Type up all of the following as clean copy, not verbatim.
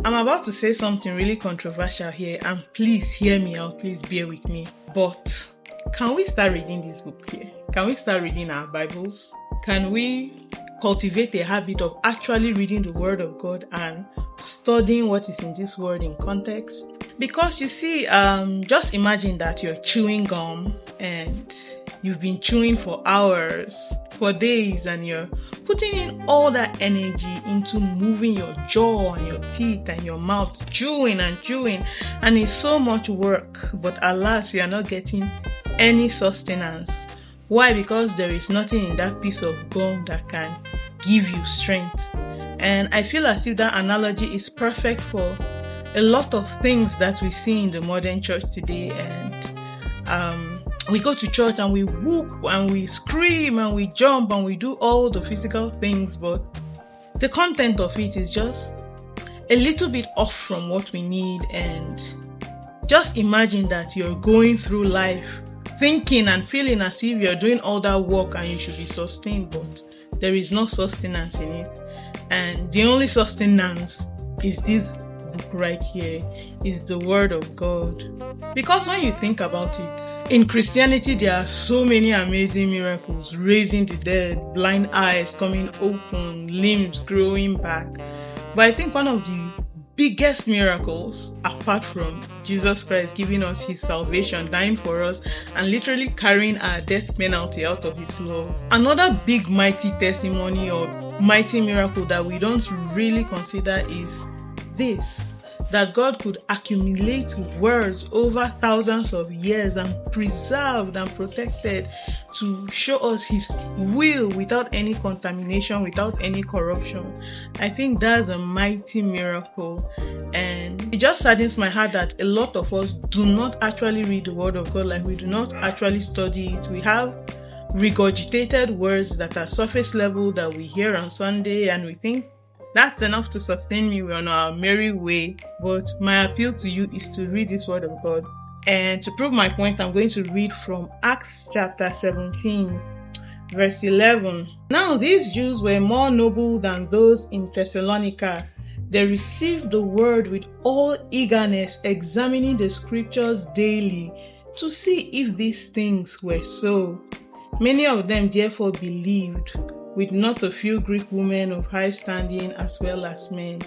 I'm about to say something really controversial here, and please hear me out, please bear with me. But can we start reading this book here? Can we start reading our Bibles? Can we cultivate a habit of actually reading the Word of God and studying what is in this word in context? Because you see, just imagine that you're chewing gum and you've been chewing for hours, for days, and you're putting in all that energy into moving your jaw and your teeth and your mouth, chewing and chewing, and it's so much work, but alas, you are not getting any sustenance. Why? Because there is nothing in that piece of gum that can give you strength. And I feel as if that analogy is perfect for a lot of things that we see in the modern church today. And we go to church and we whoop and we scream and we jump and we do all the physical things, but the content of it is just a little bit off from what we need. And just imagine that you're going through life thinking and feeling as if you're doing all that work and you should be sustained, but there is no sustenance in it. And the only sustenance is this book right here, is the Word of God. Because when you think about it, in Christianity there are so many amazing miracles: raising the dead, blind eyes coming open, limbs growing back. But I think one of the biggest miracles, apart from Jesus Christ giving us his salvation, dying for us, and literally carrying our death penalty out of his love, another big mighty testimony or mighty miracle that we don't really consider is this: that God could accumulate words over thousands of years and preserved and protected to show us his will without any contamination, without any corruption. I think that's a mighty miracle, and it just saddens my heart that a lot of us do not actually read the Word of God. Like, we do not actually study it. We have regurgitated words that are surface level that we hear on Sunday, and we think that's enough to sustain me on our merry way. But my appeal to you is to read this Word of God. And to prove my point, I'm going to read from Acts chapter 17, verse 11. Now these Jews were more noble than those in Thessalonica. They received the word with all eagerness, examining the scriptures daily to see if these things were so. Many of them therefore believed, with not a few Greek women of high standing as well as men.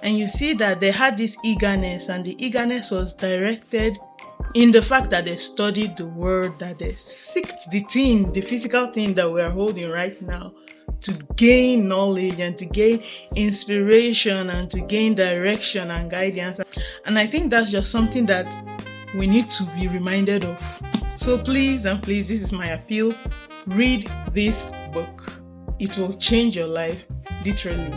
And you see that they had this eagerness, and the eagerness was directed in the fact that they studied the word, that they seeked the thing, the physical thing that we are holding right now, to gain knowledge and to gain inspiration and to gain direction and guidance. And I think that's just something that we need to be reminded of. So please and please, this is my appeal: read this book. It will change your life, literally.